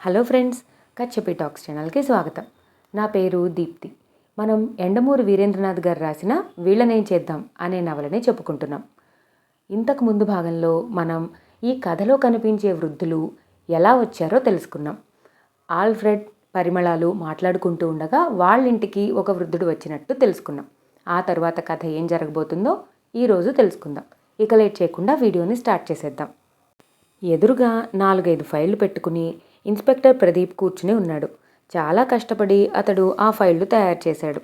Hello friends, Kachchapi talks ఛానల్కి స్వాగతం. నా పేరు దీప్తి. మనం యండమూరి వీరేంద్రనాథ్ గారు రాసిన వీళ్ళనేం చేద్దాం అనే నవలని చెప్పుకుంటున్నాం. ఇంతకు ముందు భాగంలో మనం ఈ కథలో కనిపించే వృద్ధులు ఎలా వచ్చారో తెలుసుకున్నాం. ఆల్ఫ్రెడ్, పరిమళాలు మాట్లాడుకుంటూ ఉండగా వాళ్ళింటికి ఒక వృద్ధుడు వచ్చినట్టు తెలుసుకున్నాం. ఆ తర్వాత కథ ఏం జరగబోతుందో ఈరోజు తెలుసుకుందాం. ఇక లేట్ చేయకుండా వీడియోని స్టార్ట్ చేసేద్దాం. ఎదురుగా 4-5 ఫైళ్లు పెట్టుకుని ఇన్స్పెక్టర్ ప్రదీప్ కూర్చుని ఉన్నాడు. చాలా కష్టపడి అతడు ఆ ఫైళ్లు తయారు చేశాడు.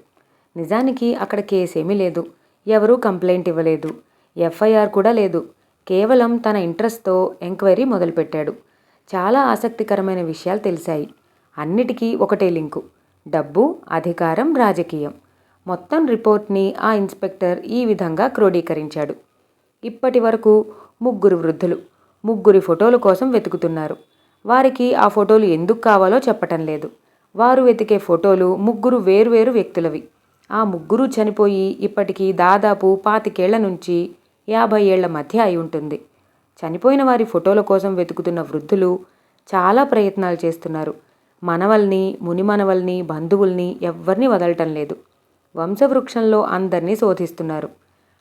నిజానికి అక్కడ కేసేమీ లేదు. ఎవరూ కంప్లైంట్ ఇవ్వలేదు. ఎఫ్ఐఆర్ కూడా లేదు. కేవలం తన ఇంట్రెస్ట్తో ఎంక్వైరీ మొదలుపెట్టాడు. చాలా ఆసక్తికరమైన విషయాలు తెలిసాయి. అన్నిటికీ ఒకటే లింకు: డబ్బు, అధికారం, రాజకీయం. మొత్తం రిపోర్ట్ని ఆ ఇన్స్పెక్టర్ ఈ విధంగా క్రోడీకరించాడు. ఇప్పటి వరకు 3 వృద్ధులు 3 ఫోటోల కోసం వెతుకుతున్నారు. వారికి ఆ ఫోటోలు ఎందుకు కావాలో చెప్పటం లేదు. వారు వెతికే ఫోటోలు 3 వేర్వేరు వ్యక్తులవి. ఆ 3 చనిపోయి ఇప్పటికీ దాదాపు 25 ఏళ్ల నుంచి 50 ఏళ్ల మధ్య అయి ఉంటుంది. చనిపోయిన వారి ఫోటోల కోసం వెతుకుతున్న వృద్ధులు చాలా ప్రయత్నాలు చేస్తున్నారు. మనవల్ని, మునిమనవల్ని, బంధువుల్ని ఎవ్వరిని వదలటం లేదు. వంశవృక్షంలో అందరినీ శోధిస్తున్నారు.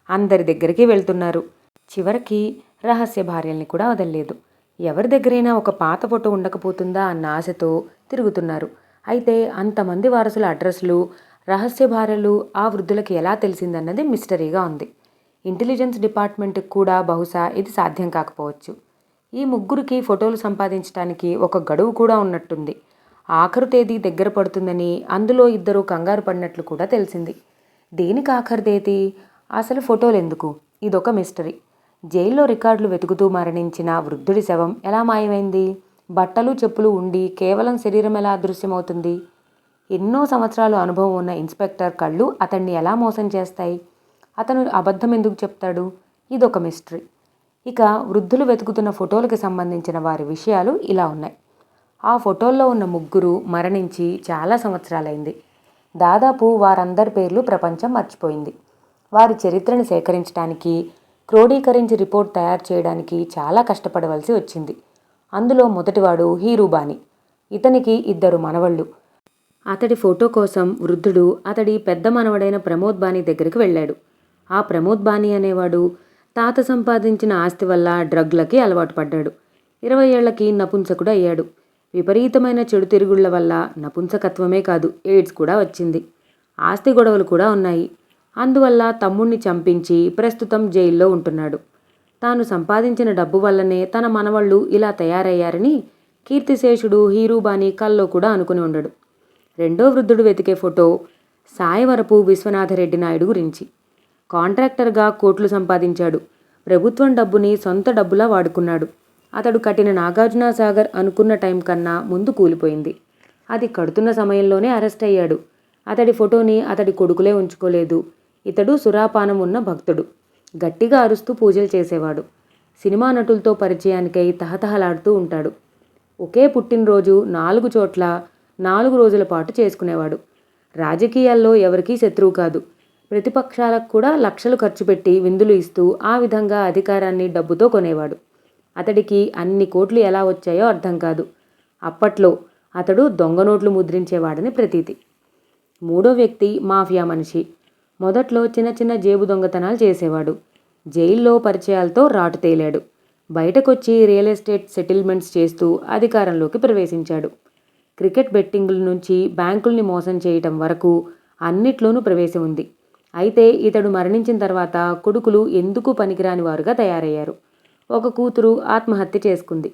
అందరి దగ్గరికి వెళ్తున్నారు. చివరికి రహస్య భార్యల్ని కూడా వదలలేదు. ఎవరి దగ్గరైనా ఒక పాత ఫోటో ఉండకపోతుందా అన్న ఆశతో తిరుగుతున్నారు. అయితే అంతమంది వారసుల అడ్రస్లు, రహస్య భార్యలు ఆ వృద్ధులకి ఎలా తెలిసిందన్నది మిస్టరీగా ఉంది. ఇంటెలిజెన్స్ డిపార్ట్మెంట్కి కూడా బహుశా ఇది సాధ్యం కాకపోవచ్చు. ఈ 3కి ఫోటోలు సంపాదించడానికి ఒక గడువు కూడా ఉన్నట్టుంది. ఆఖరు తేదీ దగ్గర పడుతుందని అందులో 2 కంగారు పడినట్లు కూడా తెలిసింది. దేనికి ఆఖరు తేదీ? అసలు ఫోటోలు ఎందుకు? ఇదొక మిస్టరీ. జైల్లో రికార్డులు వెతుకుతూ మరణించిన వృద్ధుడి శవం ఎలా మాయమైంది? బట్టలు, చెప్పులు ఉండి కేవలం శరీరం ఎలా అదృశ్యమవుతుంది? ఎన్నో సంవత్సరాలు అనుభవం ఉన్న ఇన్స్పెక్టర్ కళ్ళు అతన్ని ఎలా మోసం చేస్తాయి? అతను అబద్ధం ఎందుకు చెప్తాడు? ఇదొక మిస్టరీ. ఇక వృద్ధులు వెతుకుతున్న ఫోటోలకు సంబంధించిన వారి విషయాలు ఇలా ఉన్నాయి. ఆ ఫోటోల్లో ఉన్న 3 మరణించి చాలా సంవత్సరాలైంది. దాదాపు వారందరి పేర్లు ప్రపంచం మర్చిపోయింది. వారి చరిత్రను సేకరించడానికి, క్రోడీకరించి రిపోర్ట్ తయారు చేయడానికి చాలా కష్టపడవలసి వచ్చింది. అందులో మొదటివాడు హీరూబాని. ఇతనికి 2 మనవళ్ళు. అతడి ఫోటో కోసం వృద్ధుడు అతడి పెద్ద మనవడైన ప్రమోద్ బాని దగ్గరికి వెళ్ళాడు. ఆ ప్రమోద్ బాని అనేవాడు తాత సంపాదించిన ఆస్తి వల్ల డ్రగ్లకి అలవాటు పడ్డాడు. 20 ఏళ్లకి నపుంసకుడు అయ్యాడు. విపరీతమైన చెడు తిరుగుళ్ల వల్ల నపుంసకత్వమే కాదు, ఎయిడ్స్ కూడా వచ్చింది. ఆస్తి గొడవలు కూడా ఉన్నాయి. అందువల్ల తమ్ముణ్ణి చంపించి ప్రస్తుతం జైల్లో ఉంటున్నాడు. తాను సంపాదించిన డబ్బు వల్లనే తన మనవళ్ళు ఇలా తయారయ్యారని కీర్తిశేషుడు హీరూబాని కల్లో కూడా అనుకుని ఉండడు. రెండో వృద్ధుడు వెతికే ఫోటో సాయవరపు విశ్వనాథరెడ్డి నాయుడు గురించి. కాంట్రాక్టర్గా కోట్లు సంపాదించాడు. ప్రభుత్వం డబ్బుని సొంత డబ్బులా వాడుకున్నాడు. అతడు కట్టిన నాగార్జున సాగర్ అనుకున్న టైం కన్నా ముందు కూలిపోయింది. అది కడుతున్న సమయంలోనే అరెస్ట్ అయ్యాడు. అతడి ఫోటోని అతడి కొడుకులే ఉంచుకోలేదు. ఇతడు సురాపానం ఉన్న భక్తుడు. గట్టిగా అరుస్తూ పూజలు చేసేవాడు. సినిమా నటులతో పరిచయానికై తహతహలాడుతూ ఉంటాడు. ఒకే పుట్టినరోజు 4 చోట్ల 4 రోజుల పాటు చేసుకునేవాడు. రాజకీయాల్లో ఎవరికీ శత్రువు కాదు. ప్రతిపక్షాలకు కూడా లక్షలు ఖర్చు పెట్టి విందులు ఇస్తూ ఆ విధంగా అధికారాన్ని డబ్బుతో కొనేవాడు. అతడికి అన్ని కోట్లు ఎలా వచ్చాయో అర్థం కాదు. అప్పట్లో అతడు దొంగ నోట్లు ముద్రించేవాడని ప్రతీతి. మూడో వ్యక్తి మాఫియా మనిషి. మొదట్లో చిన్న చిన్న జేబు దొంగతనాలు చేసేవాడు. జైల్లో పరిచయాలతో రాటు తేలాడు. బయటకొచ్చి రియల్ ఎస్టేట్ సెటిల్మెంట్స్ చేస్తూ అధికారంలోకి ప్రవేశించాడు. క్రికెట్ బెట్టింగుల నుంచి బ్యాంకుల్ని మోసం చేయటం వరకు అన్నిట్లోనూ ప్రవేశం ఉంది. అయితే ఇతడు మరణించిన తర్వాత కొడుకులు ఎందుకు పనికిరాని వారుగా తయారయ్యారు. ఒక కూతురు ఆత్మహత్య చేసుకుంది.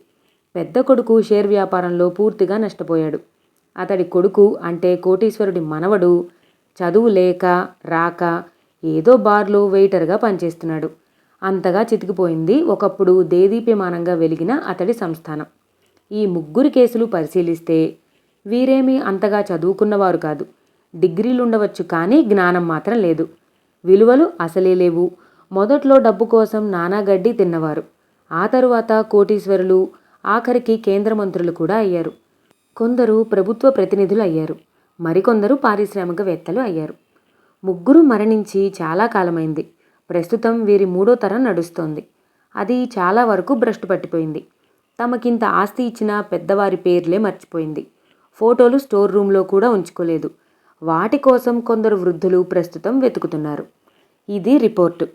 పెద్ద కొడుకు షేర్ వ్యాపారంలో పూర్తిగా నష్టపోయాడు. అతడి కొడుకు అంటే కోటీశ్వరుడి మనవడు చదువు లేక రాక ఏదో బార్లో వెయిటర్గా పనిచేస్తున్నాడు. అంతగా చితికిపోయింది ఒకప్పుడు దేదీప్యమానంగా వెలిగిన అతడి సంస్థానం. ఈ 3 కేసులు పరిశీలిస్తే వీరేమీ అంతగా చదువుకున్నవారు కాదు. డిగ్రీలుండవచ్చు కానీ జ్ఞానం మాత్రం లేదు. విలువలు అసలే లేవు. మొదట్లో డబ్బు కోసం నానాగడ్డి తిన్నవారు. ఆ తరువాత కోటీశ్వరులు, ఆఖరికి కేంద్ర మంత్రులు కూడా అయ్యారు. కొందరు ప్రభుత్వ ప్రతినిధులు అయ్యారు. మరికొందరు పారిశ్రామికవేత్తలు అయ్యారు. 3 మరణించి చాలా కాలమైంది. ప్రస్తుతం వీరి 3వ తరం నడుస్తోంది. అది చాలా వరకు భ్రష్టు పట్టిపోయింది. తమకింత ఆస్తి ఇచ్చిన పెద్దవారి పేర్లే మర్చిపోయింది. ఫోటోలు స్టోర్ రూమ్లో కూడా ఉంచుకోలేదు. వాటి కోసం కొందరు వృద్ధులు ప్రస్తుతం వెతుకుతున్నారు. ఇది రిపోర్టు.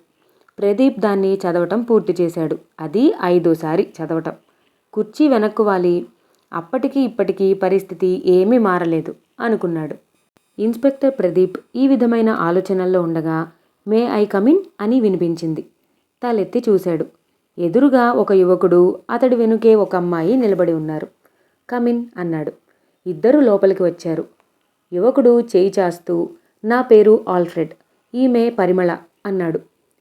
ప్రదీప్ దాన్ని చదవటం పూర్తి చేశాడు. అది 5వ సారి చదవటం. కుర్చీ వెనక్కు వాలి అప్పటికి ఇప్పటికీ పరిస్థితి ఏమీ మారలేదు అనుకున్నాడు. ఇన్స్పెక్టర్ ప్రదీప్ ఈ విధమైన ఆలోచనల్లో ఉండగా మే ఐ కమిన్ అని వినిపించింది. తలెత్తి చూశాడు. ఎదురుగా ఒక యువకుడు, అతడి వెనుకే ఒక అమ్మాయి నిలబడి ఉన్నారు. కమిన్ అన్నాడు. ఇద్దరూ లోపలికి వచ్చారు. యువకుడు చేయి చాస్తూ, నా పేరు ఆల్ఫ్రెడ్, ఈమె పరిమళ అన్నాడు.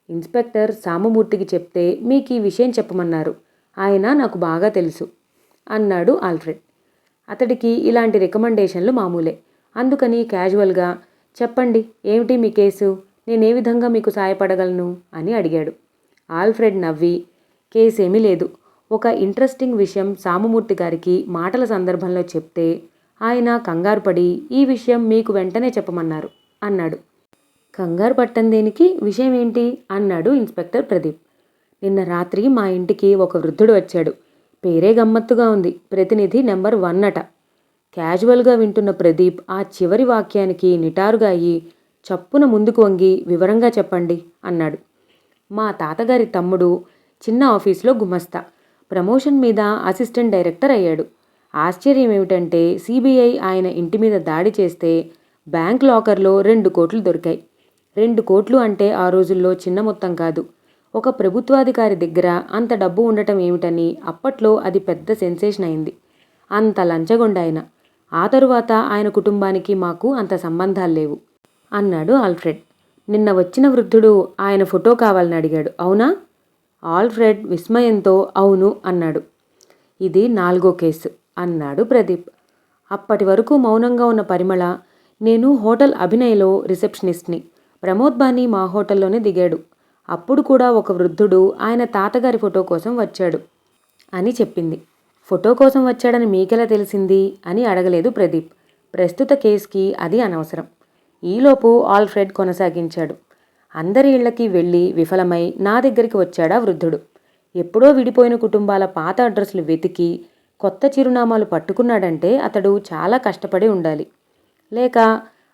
ఇన్స్పెక్టర్ సామమూర్తికి చెప్తే మీకు ఈ విషయం చెప్పమన్నారు. ఆయన నాకు బాగా తెలుసు అన్నాడు ఆల్ఫ్రెడ్. అతడికి ఇలాంటి రికమెండేషన్లు మామూలే. అందుకని క్యాజువల్గా, చెప్పండి ఏమిటి మీ కేసు, నేనే విధంగా మీకు సాయపడగలను అని అడిగాడు. ఆల్ఫ్రెడ్ నవ్వి, కేసేమీ లేదు. ఒక ఇంట్రెస్టింగ్ విషయం సామమూర్తి గారికి మాటల సందర్భంలో చెప్తే ఆయన కంగారు పడి ఈ విషయం మీకు వెంటనే చెప్పమన్నారు అన్నాడు. కంగారు పట్టం దేనికి, విషయం ఏంటి అన్నాడు ఇన్స్పెక్టర్ ప్రదీప్. నిన్న రాత్రి మా ఇంటికి ఒక వృద్ధుడు వచ్చాడు. పేరే గమ్మత్తుగా ఉంది, ప్రతినిధి నెంబర్ 1 అట. క్యాజువల్గా వింటున్న ప్రదీప్ ఆ చివరి వాక్యానికి నిటారుగా అయ్యి చప్పున ముందుకు వంగి వివరంగా చెప్పండి అన్నాడు. మా తాతగారి తమ్ముడు చిన్న ఆఫీసులో గుమస్తా, ప్రమోషన్ మీద అసిస్టెంట్ డైరెక్టర్ అయ్యాడు. ఆశ్చర్యం ఏమిటంటే సిబిఐ ఆయన ఇంటి మీద దాడి చేస్తే బ్యాంక్ లాకర్లో 2 కోట్లు దొరికాయి. 2 కోట్లు అంటే ఆ రోజుల్లో చిన్న మొత్తం కాదు. ఒక ప్రభుత్వాధికారి దగ్గర అంత డబ్బు ఉండటం ఏమిటని అప్పట్లో అది పెద్ద సెన్సేషన్ అయింది. అంత లంచగొండాయన. ఆ తరువాత ఆయన కుటుంబానికి మాకు అంత సంబంధాలు లేవు అన్నాడు ఆల్ఫ్రెడ్. నిన్న వచ్చిన వృద్ధుడు ఆయన ఫోటో కావాలని అడిగాడు, అవునా? ఆల్ఫ్రెడ్ విస్మయంతో అవును అన్నాడు. ఇది 4వ కేసు అన్నాడు ప్రదీప్. అప్పటి వరకు మౌనంగా ఉన్న పరిమళ, నేను హోటల్ అభినయ్లో రిసెప్షనిస్ట్ని. ప్రమోద్ బాని మా హోటల్లోనే దిగాడు. అప్పుడు కూడా ఒక వృద్ధుడు ఆయన తాతగారి ఫోటో కోసం వచ్చాడు అని చెప్పింది. ఫోటో కోసం వచ్చాడని మీకెలా తెలిసింది అని అడగలేదు ప్రదీప్. ప్రస్తుత కేసుకి అది అనవసరం. ఈలోపు ఆల్ఫ్రెడ్ కొనసాగించాడు. అందరి ఇళ్లకి వెళ్ళి విఫలమై నా దగ్గరికి వచ్చాడా వృద్ధుడు. ఎప్పుడో విడిపోయిన కుటుంబాల పాత అడ్రస్లు వెతికి కొత్త చిరునామాలు పట్టుకున్నాడంటే అతడు చాలా కష్టపడి ఉండాలి, లేక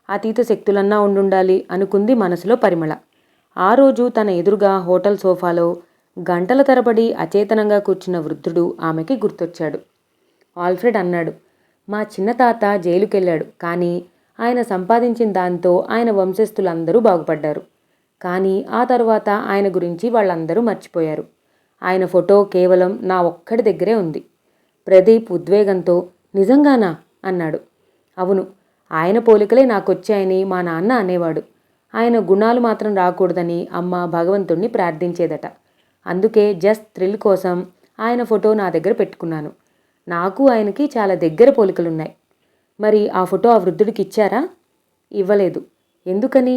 అతీత శక్తులన్నా ఉండుండాలి అనుకుంది మనసులో పరిమళ. ఆ రోజు తన ఎదురుగా హోటల్ సోఫాలో గంటల తరబడి అచేతనంగా కూర్చున్న వృద్ధుడు ఆమెకి గుర్తొచ్చాడు. ఆల్ఫ్రెడ్ అన్నాడు, మా చిన్న తాత జైలుకెళ్ళాడు, కానీ ఆయన సంపాదించిన దాంతో ఆయన వంశస్థులందరూ బాగుపడ్డారు. కానీ ఆ తర్వాత ఆయన గురించి వాళ్ళందరూ మర్చిపోయారు. ఆయన ఫోటో కేవలం నా ఒక్కడి దగ్గరే ఉంది. ప్రదీప్ ఉద్వేగంతో, నిజంగానా అన్నాడు. అవును, ఆయన పోలికలే నాకొచ్చాయని మా నాన్న అనేవాడు. ఆయన గుణాలు మాత్రం రాకూడదని అమ్మ భగవంతుణ్ణి ప్రార్థించేదట. అందుకే జస్ట్ థ్రిల్ కోసం ఆయన ఫోటో నా దగ్గర పెట్టుకున్నాను. నాకు ఆయనకి చాలా దగ్గర పోలికలున్నాయి. మరి ఆ ఫోటో ఆ వృద్ధుడికి ఇచ్చారా? ఇవ్వలేదు. ఎందుకని?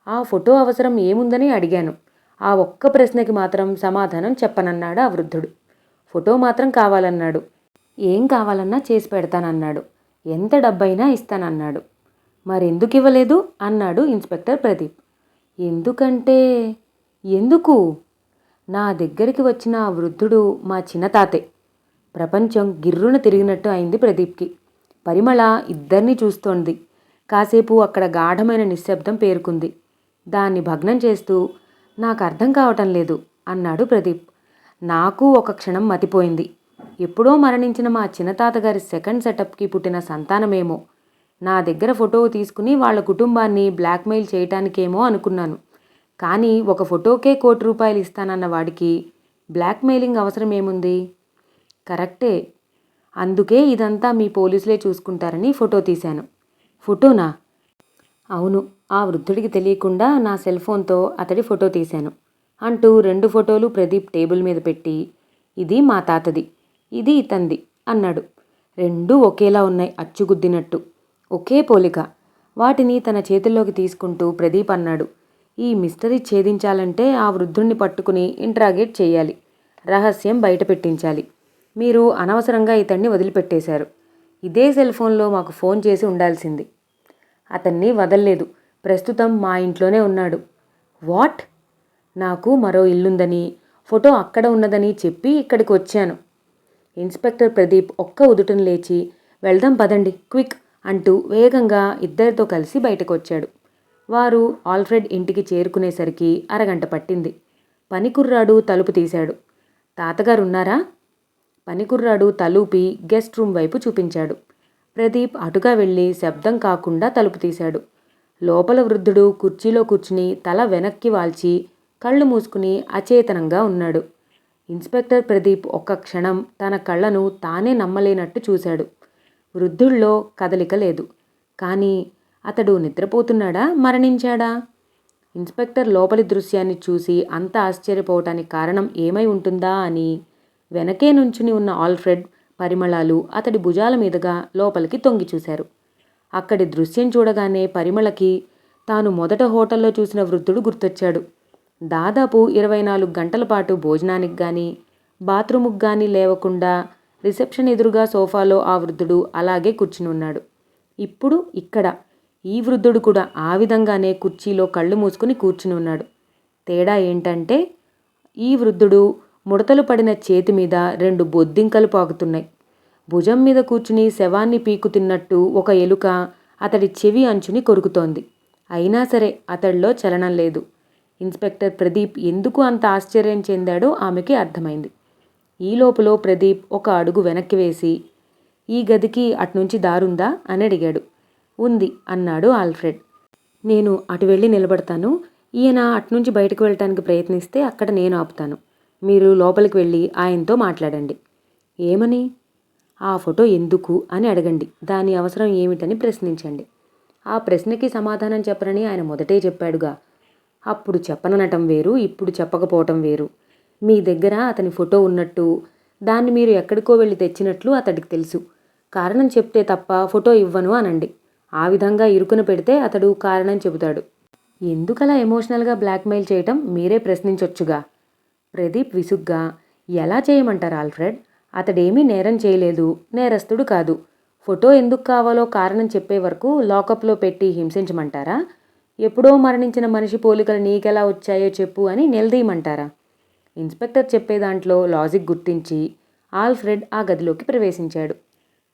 ఆ ఫోటో అవసరం ఏముందని అడిగాను. ఆ ఒక్క ప్రశ్నకి మాత్రం సమాధానం చెప్పనన్నాడు ఆ వృద్ధుడు. ఫోటో మాత్రం కావాలన్నాడు. ఏం కావాలన్నా చేసి పెడతానన్నాడు. ఎంత డబ్బైనా ఇస్తానన్నాడు. మరెందుకు ఇవ్వలేదు అన్నాడు ఇన్స్పెక్టర్ ప్రదీప్. ఎందుకంటే ఎందుకు? నా దగ్గరికి వచ్చిన ఆ వృద్ధుడు మా చిన్నతాతే. ప్రపంచం గిర్రున తిరిగినట్టు అయింది ప్రదీప్కి. పరిమళ ఇద్దరినీ చూస్తోంది. కాసేపు అక్కడ గాఢమైన నిశ్శబ్దం పేరుకుంది. దాన్ని భగ్నం చేస్తూ, నాకు అర్థం కావటం లేదు అన్నాడు ప్రదీప్. నాకు ఒక క్షణం మతిపోయింది. ఎప్పుడో మరణించిన మా చిన్నతాతగారి సెకండ్ సెటప్కి పుట్టిన సంతానమేమో. నా దగ్గర ఫోటో తీసుకుని వాళ్ళ కుటుంబాన్ని బ్లాక్మెయిల్ చేయటానికేమో అనుకున్నాను. కానీ ఒక ఫోటోకే ₹1,00,00,000 ఇస్తానన్న వాడికి బ్లాక్మెయిలింగ్ అవసరం ఏముంది? కరెక్టే. అందుకే ఇదంతా మీ పోలీసులే చూసుకుంటారని ఫోటో తీశాను. ఫోటోనా? అవును, ఆ వృద్ధుడికి తెలియకుండా నా సెల్ ఫోన్తో అతడి ఫోటో తీశాను అంటూ 2 ఫోటోలు ప్రదీప్ టేబుల్ మీద పెట్టి, ఇది మా తాతది, ఇది ఇతంది అన్నాడు. 2 ఒకేలా ఉన్నాయి, అచ్చుగుద్దినట్టు. ఒకే పోలిక. వాటిని తన చేతుల్లోకి తీసుకుంటూ ప్రదీప్ అన్నాడు, ఈ మిస్టరీ ఛేదించాలంటే ఆ వృద్ధుణ్ణి పట్టుకుని ఇంట్రాగేట్ చేయాలి. రహస్యం బయట పెట్టించాలి. మీరు అనవసరంగా ఇతన్ని వదిలిపెట్టేశారు. ఇదే సెల్ ఫోన్లో మాకు ఫోన్ చేసి ఉండాల్సింది. అతన్ని వదల్లేదు. ప్రస్తుతం మా ఇంట్లోనే ఉన్నాడు. వాట్? నాకు మరో ఇల్లుందని, ఫోటో అక్కడ ఉన్నదని చెప్పి ఇక్కడికి వచ్చాను. ఇన్స్పెక్టర్ ప్రదీప్ ఒక్క ఉదుటన లేచి వెళ్దాం పదండి క్విక్ అంటూ వేగంగా ఇద్దరితో కలిసి బయటకు వచ్చాడు. వారు ఆల్ఫ్రెడ్ ఇంటికి చేరుకునేసరికి అరగంట పట్టింది. పనికుర్రాడు తలుపు తీశాడు. తాతగారున్నారా? పనికుర్రాడు తలూపి గెస్ట్ రూమ్ వైపు చూపించాడు. ప్రదీప్ అటుగా వెళ్ళి శబ్దం కాకుండా తలుపు తీశాడు. లోపల వృద్ధుడు కుర్చీలో కూర్చుని తల వెనక్కి వాల్చి కళ్ళు మూసుకుని అచేతనంగా ఉన్నాడు. ఇన్స్పెక్టర్ ప్రదీప్ ఒక్క క్షణం తన కళ్ళను తానే నమ్మలేనట్టు చూశాడు. వృద్ధుల్లో కదలిక లేదు. కానీ అతడు నిద్రపోతున్నాడా, మరణించాడా? ఇన్స్పెక్టర్ లోపలి దృశ్యాన్ని చూసి అంత ఆశ్చర్యపోవటానికి కారణం ఏమై ఉంటుందా అని వెనకే నుంచుని ఉన్న ఆల్ఫ్రెడ్, పరిమళాలు అతడి భుజాల మీదుగా లోపలికి తొంగి చూశారు. అక్కడి దృశ్యం చూడగానే పరిమళకి తాను మొదట హోటల్లో చూసిన వృద్ధుడు గుర్తొచ్చాడు. దాదాపు 24 గంటల పాటు భోజనానికి కానీ బాత్రూముకు కానీ లేవకుండా రిసెప్షన్ ఎదురుగా సోఫాలో ఆ వృద్ధుడు అలాగే కూర్చుని ఉన్నాడు. ఇప్పుడు ఇక్కడ ఈ వృద్ధుడు కూడా ఆ విధంగానే కుర్చీలో కళ్ళు మూసుకుని కూర్చుని ఉన్నాడు. తేడా ఏంటంటే ఈ వృద్ధుడు ముడతలు పడిన చేతి మీద 2 బొద్దింకలు పాకుతున్నాయి. భుజం మీద కూర్చుని శవాన్ని పీకు తిన్నట్టు ఒక ఎలుక అతడి చెవి అంచుని కొరుకుతోంది. అయినా సరే అతడిలో చలనం లేదు. ఇన్స్పెక్టర్ ప్రదీప్ ఎందుకు అంత ఆశ్చర్యం చెందాడో ఆమెకి అర్థమైంది. ఈ లోపల ప్రదీప్ ఒక అడుగు వెనక్కి వేసి, ఈ గదికి అటునుంచి దారుందా అని అడిగాడు. ఉంది అన్నాడు ఆల్ఫ్రెడ్. నేను అటు వెళ్ళి నిలబడతాను. ఈయన అటునుంచి బయటకు వెళ్ళటానికి ప్రయత్నిస్తే అక్కడ నేను ఆపుతాను. మీరు లోపలికి వెళ్ళి ఆయనతో మాట్లాడండి. ఏమని? ఆ ఫోటో ఎందుకు అని అడగండి. దాని అవసరం ఏమిటని ప్రశ్నించండి. ఆ ప్రశ్నకి సమాధానం చెప్పరని ఆయన మొదటే చెప్పాడుగా. అప్పుడు చెప్పననటం వేరు, ఇప్పుడు చెప్పకపోవటం వేరు. మీ దగ్గర అతని ఫోటో ఉన్నట్టు, దాన్ని మీరు ఎక్కడికో వెళ్ళి తెచ్చినట్లు అతడికి తెలుసు. కారణం చెప్తే తప్ప ఫోటో ఇవ్వను అనండి. ఆ విధంగా ఇరుకున పెడితే అతడు కారణం చెబుతాడు. ఎందుకలా ఎమోషనల్గా బ్లాక్మెయిల్ చేయటం మీరే ప్రశ్నించొచ్చుగా. ప్రదీప్ విసుగ్గా, ఎలా చేయమంటారు ఆల్ఫ్రెడ్? అతడేమీ నేరం చేయలేదు, నేరస్తుడు కాదు. ఫోటో ఎందుకు కావాలో కారణం చెప్పే వరకు లాకప్లో పెట్టి హింసించమంటారా? ఎప్పుడో మరణించిన మనిషి పోలికలు నీకెలా వచ్చాయో చెప్పు అని నిలదీయమంటారా? ఇన్స్పెక్టర్ చెప్పే దాంట్లో లాజిక్ గుర్తించి ఆల్ఫ్రెడ్ ఆ గదిలోకి ప్రవేశించాడు.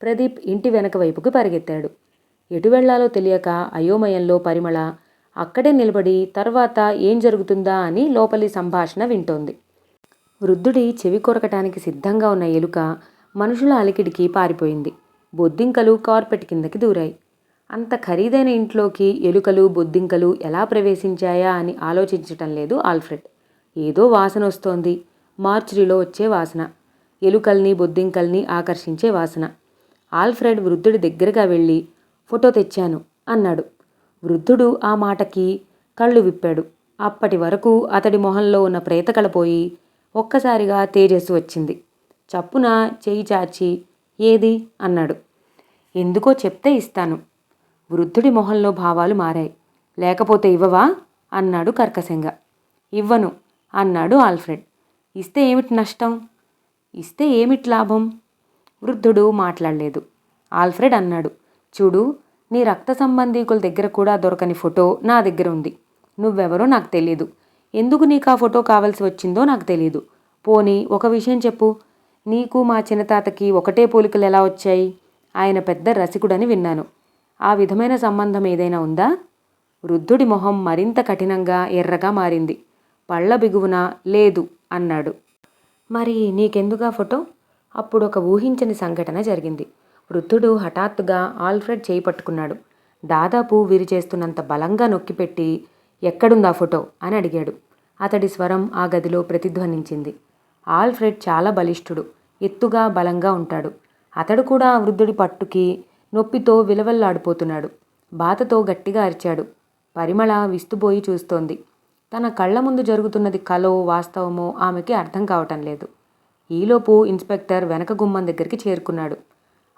ప్రదీప్ ఇంటి వెనక వైపుకి పరిగెత్తాడు. ఎటు వెళ్లాలో తెలియక అయోమయంలో పరిమళ అక్కడే నిలబడి తర్వాత ఏం జరుగుతుందా అని లోపలి సంభాషణ వింటోంది. వృద్ధుడి చెవి కొరకటానికి సిద్ధంగా ఉన్న ఎలుక మనుషుల అలికిడికి పారిపోయింది. బొద్దింకలు కార్పెట్ కిందకి దూరాయి. అంత ఖరీదైన ఇంట్లోకి ఎలుకలు, బొద్దింకలు ఎలా ప్రవేశించాయా అని ఆలోచించటం లేదు ఆల్ఫ్రెడ్. ఏదో వాసన వస్తోంది. మార్చురీలో వచ్చే వాసన. ఎలుకల్ని, బొద్దింకల్ని ఆకర్షించే వాసన. ఆల్ఫ్రెడ్ వృద్ధుడి దగ్గరగా వెళ్ళి ఫోటో తెచ్చాను అన్నాడు. వృద్ధుడు ఆ మాటకి కళ్ళు విప్పాడు. అప్పటి వరకు అతడి మొహంలో ఉన్న ప్రేతకళ పోయి ఒక్కసారిగా తేజస్సు వచ్చింది. చప్పున చేయి చాచి ఏది అన్నాడు. ఎందుకో చెప్తే ఇస్తాను. వృద్ధుడి మొహంలో భావాలు మారాయి. లేకపోతే ఇవ్వవా అన్నాడు కర్కశంగా. ఇవ్వను అన్నాడు ఆల్ఫ్రెడ్. ఇస్తే ఏమిటి నష్టం? ఇస్తే ఏమిటి లాభం? వృద్ధుడు మాట్లాడలేదు. ఆల్ఫ్రెడ్ అన్నాడు, చూడు, నీ రక్త సంబంధీకుల దగ్గర కూడా దొరకని ఫోటో నా దగ్గర ఉంది. నువ్వెవరో నాకు తెలీదు. ఎందుకు నీకు ఆ ఫోటో కావాల్సి వచ్చిందో నాకు తెలీదు. పోనీ ఒక విషయం చెప్పు, నీకు మా చిన్నతాతకి ఒకటే పోలికలు ఎలా వచ్చాయి? ఆయన పెద్ద రసికుడని విన్నాను. ఆ విధమైన సంబంధం ఏదైనా ఉందా? వృద్ధుడి మొహం మరింత కఠినంగా ఎర్రగా మారింది. పళ్ళ బిగువున లేదు అన్నాడు. మరి నీకెందుగా ఫోటో? అప్పుడు ఒక ఊహించని సంఘటన జరిగింది. వృద్ధుడు హఠాత్తుగా ఆల్ఫ్రెడ్ చేయి పట్టుకున్నాడు. దాదాపు విరిచేస్తున్నంత బలంగా నొక్కిపెట్టి ఎక్కడుందా ఫోటో అని అడిగాడు. అతడి స్వరం ఆ గదిలో ప్రతిధ్వనించింది. ఆల్ఫ్రెడ్ చాలా బలిష్ఠుడు, ఎత్తుగా బలంగా ఉంటాడు. అతడు కూడా ఆ వృద్ధుడి పట్టుకి నొప్పితో విలవల్లాడిపోతున్నాడు. బాధతో గట్టిగా అరిచాడు. పరిమళ విస్తుబోయి చూస్తోంది. తన కళ్ళ ముందు జరుగుతున్నది కలో వాస్తవమో ఆమెకి అర్థం కావటం లేదు. ఈలోపు ఇన్స్పెక్టర్ వెనక గుమ్మం దగ్గరికి చేరుకున్నాడు.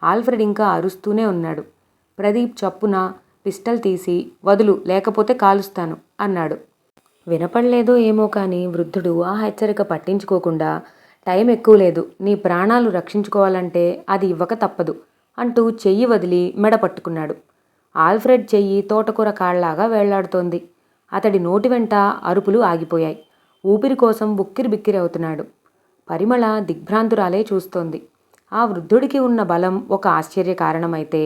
ఆల్ఫ్రెడ్ ఇంకా అరుస్తూనే ఉన్నాడు. ప్రదీప్ చప్పున పిస్టల్ తీసి వదులు, లేకపోతే కాలుస్తాను అన్నాడు. వినపడలేదో ఏమో కానీ వృద్ధుడు ఆ హెచ్చరిక పట్టించుకోకుండా, టైం ఎక్కువ లేదు, నీ ప్రాణాలు రక్షించుకోవాలంటే అది ఇవ్వక తప్పదు అంటూ చెయ్యి వదిలి మెడ పట్టుకున్నాడు. ఆల్ఫ్రెడ్ చెయ్యి తోటకూర కాళ్లాగా వేళ్లాడుతోంది. అతడి నోటి వెంట అరుపులు ఆగిపోయాయి. ఊపిరి కోసం ఉక్కిరి బిక్కిరి అవుతున్నాడు. పరిమళ దిగ్భ్రాంతురాలే చూస్తోంది. ఆ వృద్ధుడికి ఉన్న బలం ఒక ఆశ్చర్య కారణమైతే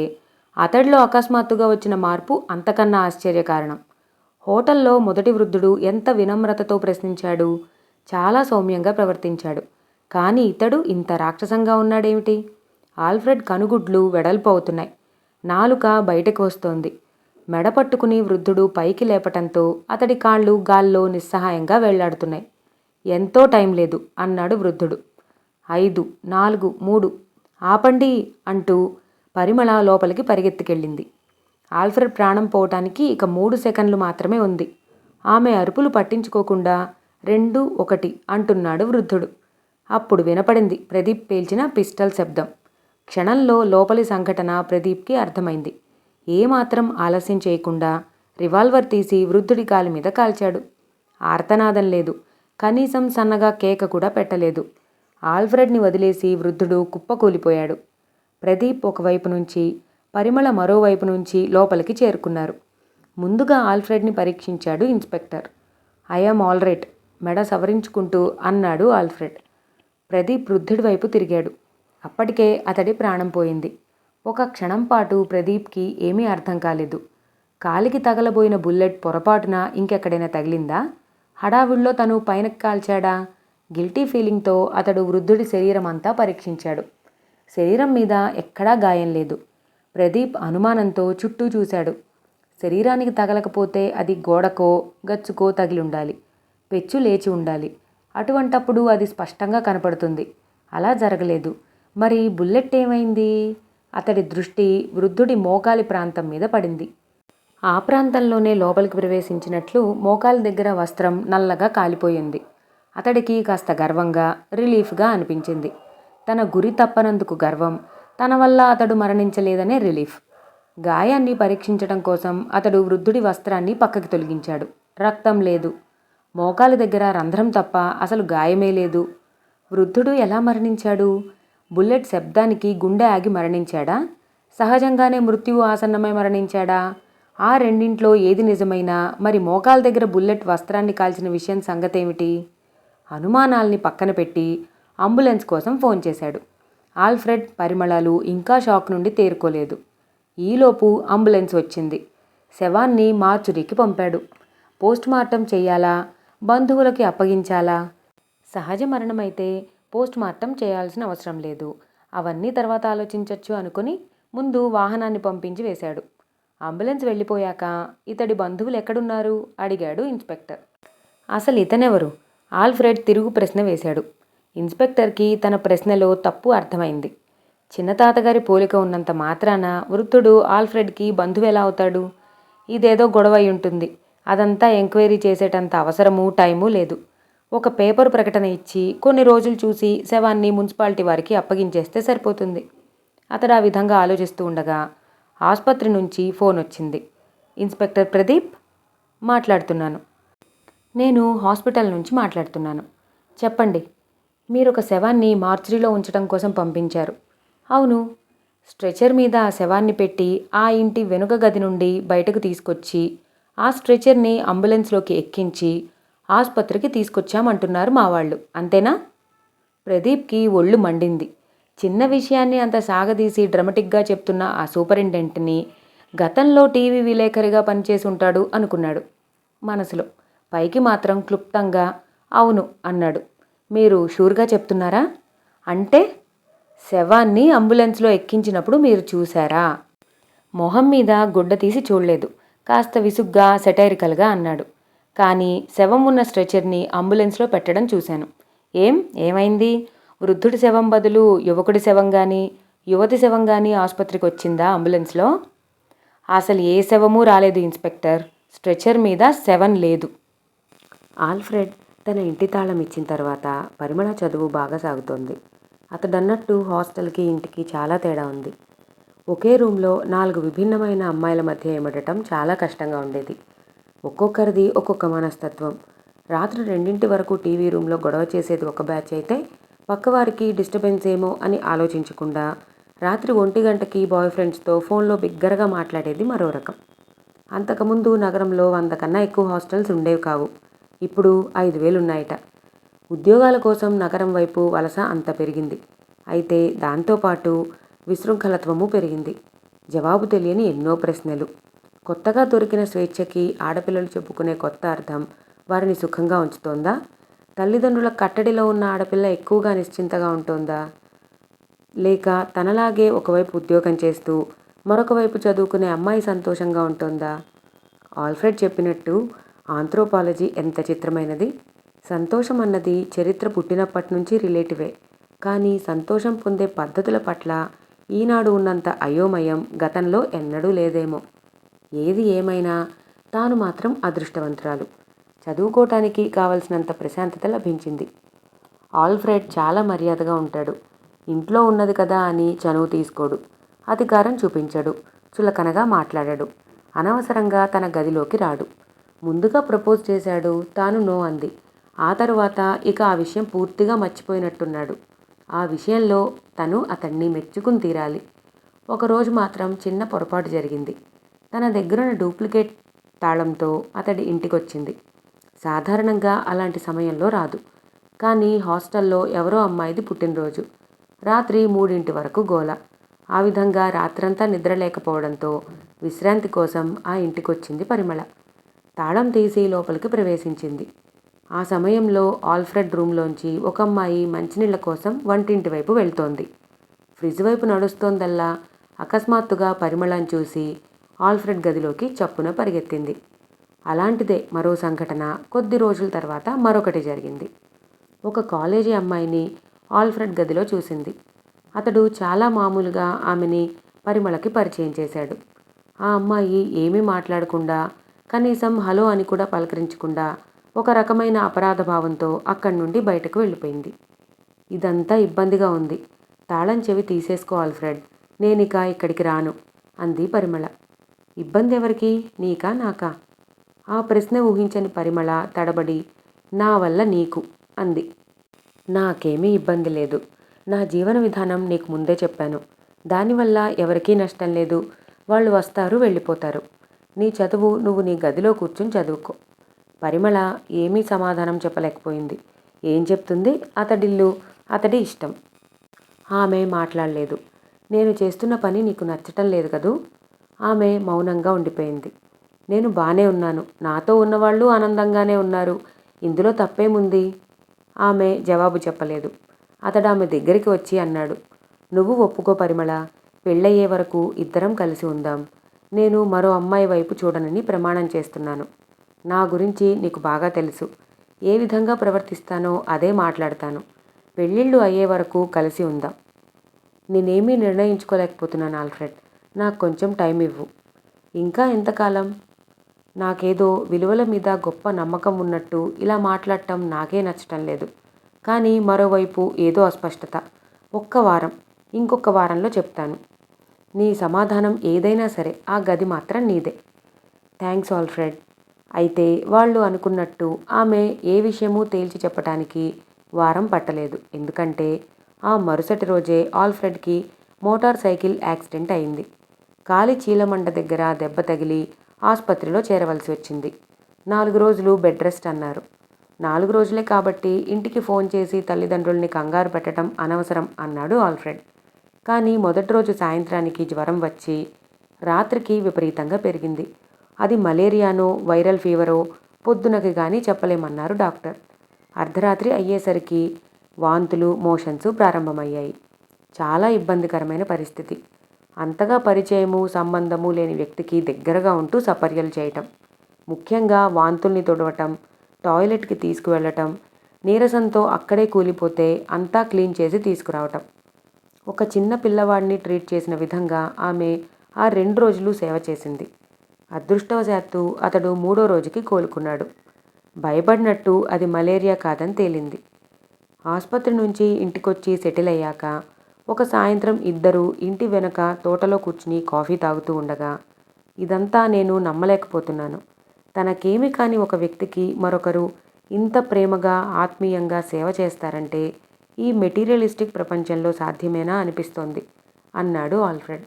అతడిలో అకస్మాత్తుగా వచ్చిన మార్పు అంతకన్నా ఆశ్చర్యకారణం. హోటల్లో మొదటి వృద్ధుడు ఎంత వినమ్రతతో ప్రశ్నించాడు, చాలా సౌమ్యంగా ప్రవర్తించాడు. కానీ ఇతడు ఇంత రాక్షసంగా ఉన్నాడేమిటి? ఆల్ఫ్రెడ్ కనుగుడ్లు వెడల్పు అవుతున్నాయి. నాలుక బయటకు వస్తోంది. మెడ పట్టుకుని వృద్ధుడు పైకి లేపటంతో అతడి కాళ్ళు గాల్లో నిస్సహాయంగా వేళ్లాడుతున్నాయి. ఎంతో టైం లేదు అన్నాడు వృద్ధుడు. 5, 4, 3 ఆపండి అంటూ పరిమళ లోపలికి పరిగెత్తుకెళ్ళింది. ఆల్ఫ్రెడ్ ప్రాణం పోవటానికి ఇక 3 సెకన్లు మాత్రమే ఉంది. ఆమె అరుపులు పట్టించుకోకుండా 2, 1 అంటున్నాడు వృద్ధుడు. అప్పుడు వినపడింది ప్రదీప్ పేల్చిన పిస్టల్ శబ్దం. క్షణంలో లోపలి సంఘటన ప్రదీప్కి అర్థమైంది. ఏమాత్రం ఆలస్యం చేయకుండా రివాల్వర్ తీసి వృద్ధుడి కాలి మీద కాల్చాడు. ఆర్తనాదం లేదు, కనీసం సన్నగా కేక కూడా పెట్టలేదు. ఆల్ఫ్రెడ్ని వదిలేసి వృద్ధుడు కుప్పకూలిపోయాడు. ప్రదీప్ ఒకవైపు నుంచి, పరిమళ మరోవైపు నుంచి లోపలికి చేరుకున్నారు. ముందుగా ఆల్ఫ్రెడ్ని పరీక్షించాడు ఇన్స్పెక్టర్. ఐఆమ్ ఆల్ రైట్ మెడ సవరించుకుంటూ అన్నాడు ఆల్ఫ్రెడ్. ప్రదీప్ వృద్ధుడి వైపు తిరిగాడు. అప్పటికే అతడి ప్రాణం పోయింది. ఒక క్షణం పాటు ప్రదీప్కి ఏమీ అర్థం కాలేదు. కాలికి తగలబోయిన బుల్లెట్ పొరపాటున ఇంకెక్కడైనా తగిలిందా? హడావుడిలో తను పైనకి కాల్చాడా? గిల్టీ ఫీలింగ్తో అతడు వృద్ధుడి శరీరం అంతా పరీక్షించాడు. శరీరం మీద ఎక్కడా గాయం లేదు. ప్రదీప్ అనుమానంతో చుట్టూ చూశాడు. శరీరానికి తగలకపోతే అది గోడకో గచ్చుకో తగిలి ఉండాలి. పెచ్చు లేచి ఉండాలి. అటువంటప్పుడు అది స్పష్టంగా కనపడుతుంది. అలా జరగలేదు. మరి బుల్లెట్ ఏమైంది? అతడి దృష్టి వృద్ధుడి మోకాలి ప్రాంతం మీద పడింది. ఆ ప్రాంతంలోనే లోపలికి ప్రవేశించినట్లు మోకాలి దగ్గర వస్త్రం నల్లగా కాలిపోయింది. అతడికి కాస్త గర్వంగా, రిలీఫ్గా అనిపించింది. తన గురి తప్పనందుకు గర్వం, తన వల్ల అతడు మరణించలేదనే రిలీఫ్. గాయాన్ని పరీక్షించడం కోసం అతడు వృద్ధుడి వస్త్రాన్ని పక్కకి తొలగించాడు. రక్తం లేదు. మోకాలి దగ్గర రంధ్రం తప్ప అసలు గాయమే లేదు. వృద్ధుడు ఎలా మరణించాడు? బుల్లెట్ శబ్దానికి గుండె ఆగి మరణించాడా? సహజంగానే మృత్యువు ఆసన్నమై మరణించాడా? ఆ రెండింట్లో ఏది నిజమైనా మరి మోకాల దగ్గర బుల్లెట్ వస్త్రాన్ని కాల్చిన విషయం సంగతేమిటి? అనుమానాల్ని పక్కన పెట్టి అంబులెన్స్ కోసం ఫోన్ చేశాడు. ఆల్ఫ్రెడ్, పరిమళలు ఇంకా షాక్ నుండి తేరుకోలేదు. ఈలోపు అంబులెన్స్ వచ్చింది. శవాన్ని మార్చురీకి పంపాడు. పోస్ట్మార్టం చెయ్యాలా, బంధువులకి అప్పగించాలా? సహజ మరణమైతే పోస్ట్మార్టం చేయాల్సిన అవసరం లేదు, అవన్నీ తర్వాత ఆలోచించవచ్చు అనుకుని ముందు వాహనాన్ని పంపించి వేశాడు. అంబులెన్స్ వెళ్ళిపోయాక ఇతడి బంధువులు ఎక్కడున్నారు అడిగాడు ఇన్స్పెక్టర్. అసలు ఇతనెవరు? ఆల్ఫ్రెడ్ తిరుగు ప్రశ్న వేశాడు. ఇన్స్పెక్టర్కి తన ప్రశ్నలో తప్పు అర్థమైంది. చిన్నతాతగారి పోలిక ఉన్నంత మాత్రాన వృద్ధుడు ఆల్ఫ్రెడ్కి బంధువు ఎలా అవుతాడు? ఇదేదో గొడవ అయి ఉంటుంది. అదంతా ఎంక్వైరీ చేసేటంత అవసరమూ టైము లేదు. ఒక పేపర్ ప్రకటన ఇచ్చి కొన్ని రోజులు చూసి శవాన్ని మున్సిపాలిటీ వారికి అప్పగించేస్తే సరిపోతుంది. అతడు ఆ విధంగా ఆలోచిస్తూ ఉండగా ఆసుపత్రి నుంచి ఫోన్ వచ్చింది. ఇన్స్పెక్టర్ ప్రదీప్ మాట్లాడుతున్నాను. నేను హాస్పిటల్ నుంచి మాట్లాడుతున్నాను. చెప్పండి. మీరు ఒక శవాన్ని మార్చురీలో ఉంచడం కోసం పంపించారు. అవును. స్ట్రెచర్ మీద ఆ శవాన్ని పెట్టి ఆ ఇంటి వెనుక గది నుండి బయటకు తీసుకొచ్చి ఆ స్ట్రెచర్ని అంబులెన్స్లోకి ఎక్కించి ఆసుపత్రికి తీసుకొచ్చామంటున్నారు మా వాళ్ళు, అంతేనా? ప్రదీప్కి ఒళ్ళు మండింది. చిన్న విషయాన్ని అంత సాగదీసి డ్రమటిక్గా చెప్తున్న ఆ సూపరింటెండెంట్ని గతంలో టీవీ విలేకరిగా పనిచేసి ఉంటాడు అనుకున్నాడు మనసులో. పైకి మాత్రం క్లుప్తంగా అవును అన్నాడు. మీరు షూర్గా చెప్తున్నారా? అంటే శవాన్ని అంబులెన్స్లో ఎక్కించినప్పుడు మీరు చూశారా? మొహం మీద గుడ్డ తీసి చూడలేదు. కాస్త విసుగ్గా సెటైరికల్గా అన్నాడు. కానీ శవం ఉన్న స్ట్రెచర్ని అంబులెన్స్లో పెట్టడం చూశాను. ఏమైంది? వృద్ధుడి శవం బదులు యువకుడి శవం కానీ యువతి శవం కానీ ఆసుపత్రికి వచ్చిందా అంబులెన్స్లో? అసలు ఏ శవమూ రాలేదు ఇన్స్పెక్టర్. స్ట్రెచర్ మీద శవం లేదు. ఆల్ఫ్రెడ్ తన ఇంటి తాళం ఇచ్చిన తర్వాత పరిమళ చదువు బాగా సాగుతోంది. అతడన్నట్టు హాస్టల్కి ఇంటికి చాలా తేడా ఉంది. ఒకే రూమ్లో 4 విభిన్నమైన అమ్మాయిల మధ్య ఇమడటం చాలా కష్టంగా ఉండేది. ఒక్కొక్కరిది ఒక్కొక్క మనస్తత్వం. రాత్రి 2 వరకు టీవీ రూమ్లో గొడవ చేసేది ఒక బ్యాచ్ అయితే పక్కవారికి డిస్టర్బెన్స్ ఏమో అని ఆలోచించకుండా రాత్రి 1 గంటకి బాయ్ ఫ్రెండ్స్తో ఫోన్లో బిగ్గరగా మాట్లాడేది మరో రకం. అంతకుముందు నగరంలో 100 కన్నా ఎక్కువ హాస్టల్స్ ఉండేవి కావు. ఇప్పుడు 5,000 ఉన్నాయట. ఉద్యోగాల కోసం నగరం వైపు వలస అంత పెరిగింది. అయితే దాంతోపాటు విశృంఖలత్వము పెరిగింది. జవాబు తెలియని ఎన్నో ప్రశ్నలు. కొత్తగా దొరికిన స్వేచ్ఛకి ఆడపిల్లలు చెప్పుకునే కొత్త అర్థం వారిని సుఖంగా ఉంచుతోందా? తల్లిదండ్రుల కట్టడిలో ఉన్న ఆడపిల్ల ఎక్కువగా నిశ్చింతగా ఉంటోందా? లేక తనలాగే ఒకవైపు ఉద్యోగం చేస్తూ మరొక వైపు చదువుకునే అమ్మాయి సంతోషంగా ఉంటోందా? ఆల్ఫ్రెడ్ చెప్పినట్టు ఆంథ్రోపాలజీ ఎంత చిత్రమైనది. సంతోషం అన్నది చరిత్ర పుట్టినప్పటి నుంచి రిలేటివే. కానీ సంతోషం పొందే పద్ధతుల పట్ల ఈనాడు ఉన్నంత అయోమయం గతంలో ఎన్నడూ లేదేమో. ఏది ఏమైనా తాను మాత్రం అదృష్టవంతురాలు. చదువుకోవటానికి కావలసినంత ప్రశాంతత లభించింది. ఆల్ఫ్రెడ్ చాలా మర్యాదగా ఉంటాడు. ఇంట్లో ఉన్నది కదా అని చనువు తీసుకోడు. అధికారం చూపించడు. చులకనగా మాట్లాడాడు. అనవసరంగా తన గదిలోకి రాడు. ముందుగా ప్రపోజ్ చేశాడు. తాను నో అంది. ఆ తరువాత ఇక ఆ విషయం పూర్తిగా మర్చిపోయినట్టున్నాడు. ఆ విషయంలో తను అతన్ని మెచ్చుకుని తీరాలి. ఒకరోజు మాత్రం చిన్న పొరపాటు జరిగింది. తన దగ్గరున్న డూప్లికేట్ తాళంతో అతడి ఇంటికొచ్చింది. సాధారణంగా అలాంటి సమయంలో రాదు. కానీ హాస్టల్లో ఎవరో అమ్మాయిది పుట్టినరోజు. రాత్రి 3 వరకు గోల. ఆ విధంగా రాత్రంతా నిద్రలేకపోవడంతో విశ్రాంతి కోసం ఆ ఇంటికొచ్చింది పరిమళ. తాళం తీసి లోపలికి ప్రవేశించింది. ఆ సమయంలో ఆల్ఫ్రెడ్ రూమ్లోంచి ఒక అమ్మాయి మంచినీళ్ల కోసం వంటింటి వైపు వెళ్తోంది. ఫ్రిడ్జ్ వైపు నడుస్తోందల్లా అకస్మాత్తుగా పరిమళను చూసి ఆల్ఫ్రెడ్ గదిలోకి చప్పున పరిగెత్తింది. అలాంటిదే మరో సంఘటన కొద్ది రోజుల తర్వాత మరొకటి జరిగింది. ఒక కాలేజీ అమ్మాయిని ఆల్ఫ్రెడ్ గదిలో చూసింది. అతడు చాలా మామూలుగా ఆమెని పరిమళకి పరిచయం చేశాడు. ఆ అమ్మాయి ఏమీ మాట్లాడకుండా, కనీసం హలో అని కూడా పలకరించకుండా ఒక రకమైన అపరాధ భావంతో అక్కడి నుండి బయటకు వెళ్ళిపోయింది. ఇదంతా ఇబ్బందిగా ఉంది. తాళం చెవి తీసేసుకో ఆల్ఫ్రెడ్. నేనిక ఇక్కడికి రాను అంది పరిమళ. ఇబ్బంది ఎవరికి? నీకా నాకా? ఆ ప్రశ్న ఊహించని పరిమళ తడబడి నా వల్ల నీకు అంది. నాకేమీ ఇబ్బంది లేదు. నా జీవన విధానం నీకు ముందే చెప్పాను. దానివల్ల ఎవరికీ నష్టం లేదు. వాళ్ళు వస్తారు వెళ్ళిపోతారు. నీ చదువు నువ్వు నీ గదిలో కూర్చుని చదువుకో. పరిమళ ఏమీ సమాధానం చెప్పలేకపోయింది. ఏం చెప్తుంది? అతడిల్లు, అతడి ఇష్టం. ఆమె మాట్లాడలేదు. నేను చేస్తున్న పని నీకు నచ్చటం లేదు కదూ? ఆమె మౌనంగా ఉండిపోయింది. నేను బానే ఉన్నాను. నాతో ఉన్నవాళ్ళు ఆనందంగానే ఉన్నారు. ఇందులో తప్పేముంది? ఆమె జవాబు చెప్పలేదు. అతడు ఆమె దగ్గరికి వచ్చి అన్నాడు, నువ్వు ఒప్పుకో పరిమళ. పెళ్ళయ్యే వరకు ఇద్దరం కలిసి ఉందాం. నేను మరో అమ్మాయి వైపు చూడనని ప్రమాణం చేస్తున్నాను. నా గురించి నీకు బాగా తెలుసు. ఏ విధంగా ప్రవర్తిస్తానో అదే మాట్లాడతాను. పెళ్ళిళ్ళు అయ్యే వరకు కలిసి ఉందాం. నేనేమీ నిర్ణయించుకోలేకపోతున్నాను ఆల్ఫ్రెడ్. నాకు కొంచెం టైం ఇవ్వు. ఇంకా ఎంతకాలం? నాకేదో విలువల మీద గొప్ప నమ్మకం ఉన్నట్టు ఇలా మాట్లాడటం నాకే నచ్చటం లేదు. కానీ మరోవైపు ఏదో అస్పష్టత. ఒక్క వారం, ఇంకొక వారంలో చెప్తాను. నీ సమాధానం ఏదైనా సరే ఆ గది మాత్రం నీదే. Thanks Alfred. అయితే వాళ్ళు అనుకున్నట్టు ఆమె ఏ విషయమూ తేల్చి చెప్పటానికి వారం పట్టలేదు. ఎందుకంటే ఆ మరుసటి రోజే ఆల్ఫ్రెడ్కి మోటార్ సైకిల్ యాక్సిడెంట్ అయింది. కాలి చీలమండ దగ్గర దెబ్బ తగిలి ఆసుపత్రిలో చేరవలసి వచ్చింది. 4 రోజులు బెడ్ రెస్ట్ అన్నారు. 4 రోజులే కాబట్టి ఇంటికి ఫోన్ చేసి తల్లిదండ్రుల్ని కంగారు పెట్టడం అనవసరం అన్నాడు ఆల్ఫ్రెడ్. కానీ మొదటి రోజు సాయంత్రానికి జ్వరం వచ్చి రాత్రికి విపరీతంగా పెరిగింది. అది మలేరియానో వైరల్ ఫీవరో పొద్దునకి కానీ చెప్పలేమన్నారు డాక్టర్. అర్ధరాత్రి అయ్యేసరికి వాంతులు, మోషన్స్ ప్రారంభమయ్యాయి. చాలా ఇబ్బందికరమైన పరిస్థితి. అంతగా పరిచయము, సంబంధము లేని వ్యక్తికి దగ్గరగా ఉంటూ సపర్యలు చేయటం, ముఖ్యంగా వాంతుల్ని తుడవటం, టాయిలెట్కి తీసుకువెళ్ళటం, నీరసంతో అక్కడే కూలిపోతే అంతా క్లీన్ చేసి తీసుకురావటం. ఒక చిన్న పిల్లవాడిని ట్రీట్ చేసిన విధంగా ఆమె ఆ 2 రోజులు సేవ చేసింది. అదృష్టవశాత్తు అతడు 3వ రోజుకి కోలుకున్నాడు. భయపడినట్టు అది మలేరియా కాదని తేలింది. ఆసుపత్రి నుంచి ఇంటికొచ్చి సెటిల్ అయ్యాక ఒక సాయంత్రం ఇద్దరూ ఇంటి వెనక తోటలో కూర్చుని కాఫీ తాగుతూ ఉండగా, ఇదంతా నేను నమ్మలేకపోతున్నాను. తనకేమీ కాని ఒక వ్యక్తికి మరొకరు ఇంత ప్రేమగా, ఆత్మీయంగా సేవ చేస్తారంటే ఈ మెటీరియలిస్టిక్ ప్రపంచంలో సాధ్యమేనా అనిపిస్తోంది అన్నాడు ఆల్ఫ్రెడ్.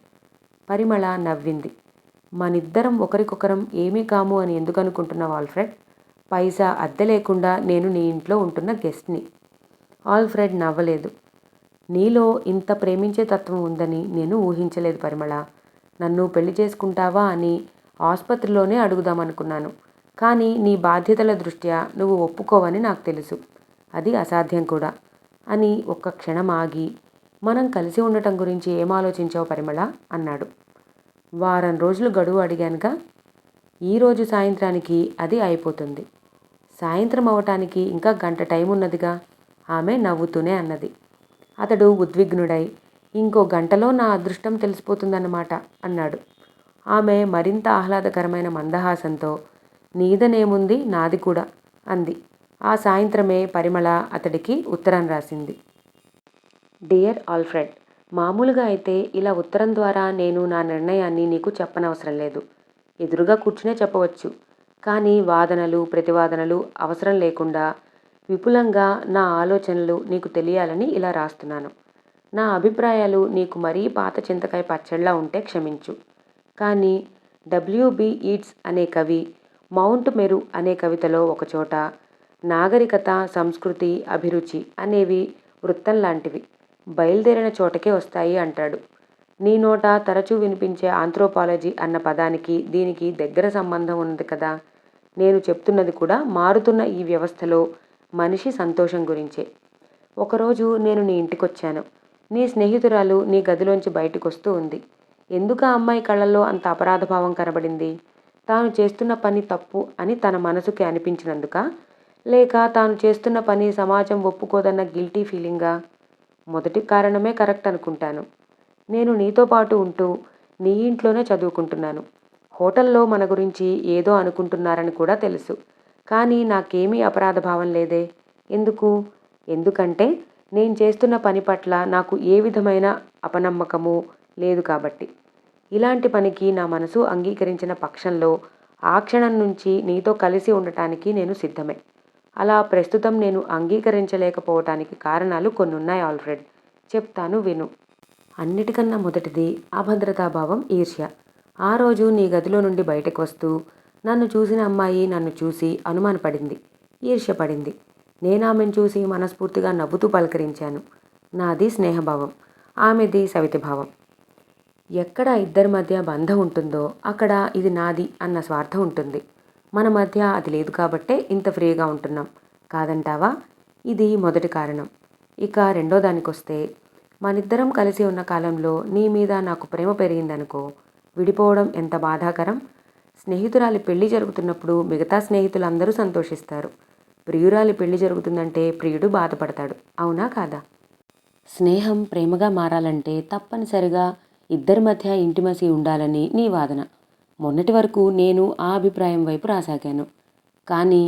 పరిమళ నవ్వింది. మనిద్దరం ఒకరికొకరం ఏమీ కాము అని ఎందుకు అనుకుంటున్నావు ఆల్ఫ్రెడ్? పైసా అద్దె లేకుండా నేను నీ ఇంట్లో ఉంటున్న గెస్ట్ని. ఆల్ఫ్రెడ్ నవ్వలేదు. నీలో ఇంత ప్రేమించే తత్వం ఉందని నేను ఊహించలేదు పరిమళ. నన్ను పెళ్లి చేసుకుంటావా అని ఆసుపత్రిలోనే అడుగుదామనుకున్నాను. కానీ నీ బాధ్యతల దృష్ట్యా నువ్వు ఒప్పుకోవని నాకు తెలుసు. అది అసాధ్యం కూడా అని ఒక్క క్షణం ఆగి, మనం కలిసి ఉండటం గురించి ఏం ఆలోచించావు పరిమళ అన్నాడు. వారం రోజులు గడువు అడిగానుగా. ఈరోజు సాయంత్రానికి అది అయిపోతుంది. సాయంత్రం అవటానికి ఇంకా గంట టైం ఉన్నదిగా ఆమె నవ్వుతూనే అన్నది. అతడు ఉద్విగ్నుడై, ఇంకో గంటలో నా అదృష్టం తెలిసిపోతుందన్నమాట అన్నాడు. ఆమె మరింత ఆహ్లాదకరమైన మందహాసంతో, నీదనేముంది, నాది కూడా అంది. ఆ సాయంత్రమే పరిమళ అతడికి ఉత్తరం రాసింది. డియర్ ఆల్ఫ్రెడ్, మామూలుగా అయితే ఇలా ఉత్తరం ద్వారా నేను నా నిర్ణయాన్ని నీకు చెప్పనవసరం లేదు. ఎదురుగా కూర్చునే చెప్పవచ్చు. కానీ వాదనలు ప్రతివాదనలు అవసరం లేకుండా విపులంగా నా ఆలోచనలు నీకు తెలియాలని ఇలా రాస్తున్నాను. నా అభిప్రాయాలు నీకు మరీ పాత చింతకాయ పచ్చళ్ళలా ఉంటే క్షమించు. కానీ డబ్ల్యూబి ఈట్స్ అనే కవి మౌంట్ మెరు అనే కవితలో ఒకచోట నాగరికత, సంస్కృతి, అభిరుచి అనేవి వృత్తం లాంటివి, బయలుదేరిన చోటకే వస్తాయి అంటాడు. నీ నోట తరచూ వినిపించే ఆంథ్రోపాలజీ అన్న పదానికి దీనికి దగ్గర సంబంధం ఉంది కదా. నేను చెప్తున్నది కూడా మారుతున్న ఈ వ్యవస్థలో మనిషి సంతోషం గురించే. ఒకరోజు నేను నీ ఇంటికొచ్చాను. నీ స్నేహితురాలు నీ గదిలోంచి బయటకు వస్తూ ఉంది. ఎందుకు ఆ అమ్మాయి కళ్ళల్లో అంత అపరాధభావం కనబడింది? తాను చేస్తున్న పని తప్పు అని తన మనసుకి అనిపించినందుక, లేక తాను చేస్తున్న పని సమాజం ఒప్పుకోదన్న గిల్టీ ఫీలింగా? మొదటి కారణమే కరెక్ట్ అనుకుంటాను. నేను నీతో పాటు ఉంటూ నీ ఇంట్లోనే చదువుకుంటున్నాను. హోటల్లో మన గురించి ఏదో అనుకుంటున్నారని కూడా తెలుసు. కానీ నాకేమీ అపరాధభావం లేదే. ఎందుకంటే నేను చేస్తున్న పని పట్ల నాకు ఏ విధమైన అపనమ్మకము లేదు కాబట్టి. ఇలాంటి పనికి నా మనసు అంగీకరించిన పక్షంలో ఆ క్షణం నుంచి నీతో కలిసి ఉండటానికి నేను సిద్ధమే. అలా ప్రస్తుతం నేను అంగీకరించలేకపోవటానికి కారణాలు కొన్నున్నాయి ఆల్ఫ్రెడ్. చెప్తాను విను. అన్నిటికన్నా మొదటిది అభద్రతాభావం, ఈర్ష్య. ఆ రోజు నీ గదిలో నుండి బయటకు వస్తూ నన్ను చూసిన అమ్మాయి నన్ను చూసి అనుమానపడింది, ఈర్ష్యపడింది. నేనామెను చూసి మనస్ఫూర్తిగా నవ్వుతూ పలకరించాను. నాది స్నేహభావం, ఆమెది సవితిభావం. ఎక్కడ ఇద్దరి మధ్య బంధం ఉంటుందో అక్కడ ఇది నాది అన్న స్వార్థం ఉంటుంది. మన మధ్య అది లేదు కాబట్టే ఇంత ఫ్రీగా ఉంటున్నాం, కాదంటావా? ఇది మొదటి కారణం. ఇక రెండో దానికొస్తే, మనిద్దరం కలిసి ఉన్న కాలంలో నీ మీద నాకు ప్రేమ పెరిగిందనుకో, విడిపోవడం ఎంత బాధాకరం. స్నేహితురాలి పెళ్లి జరుగుతున్నప్పుడు మిగతా స్నేహితులందరూ సంతోషిస్తారు. ప్రియురాలి పెళ్లి జరుగుతుందంటే ప్రియుడు బాధపడతాడు, అవునా కాదా? స్నేహం ప్రేమగా మారాలంటే తప్పనిసరిగా ఇద్దరి మధ్య ఇంటిమసీ ఉండాలని నీ వాదన. మొన్నటి వరకు నేను ఆ అభిప్రాయం వైపు రాసాగాను. కానీ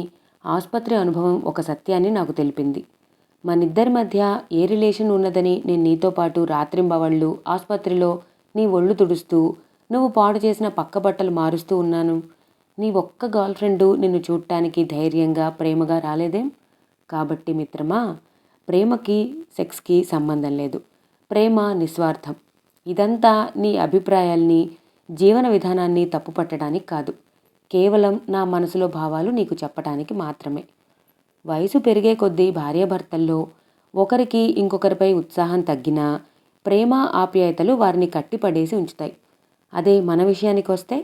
ఆసుపత్రి అనుభవం ఒక సత్యాన్ని నాకు తెలిపింది. మనిద్దరి మధ్య ఏ రిలేషన్ ఉన్నదని నేను నీతో పాటు రాత్రింబవళ్ళు ఆసుపత్రిలో నీ ఒళ్ళు తుడుస్తూ, నువ్వు పాడు చేసిన పక్క బట్టలు మారుస్తూ ఉన్నాను. నీ ఒక్క గర్ల్ ఫ్రెండు నిన్ను చూడటానికి ధైర్యంగా ప్రేమగా రాలేదేం? కాబట్టి మిత్రమా, ప్రేమకి సెక్స్కి సంబంధం లేదు. ప్రేమ నిస్వార్థం. ఇదంతా నీ అభిప్రాయాల్ని, జీవన విధానాన్ని తప్పుపట్టడానికి కాదు. కేవలం నా మనసులో భావాలు నీకు చెప్పటానికి మాత్రమే. వయసు పెరిగే కొద్దీ భార్యాభర్తల్లో ఒకరికి ఇంకొకరిపై ఉత్సాహం తగ్గినా ప్రేమ ఆప్యాయతలు వారిని కట్టిపడేసి ఉంచుతాయి. అదే మన విషయానికి వస్తే,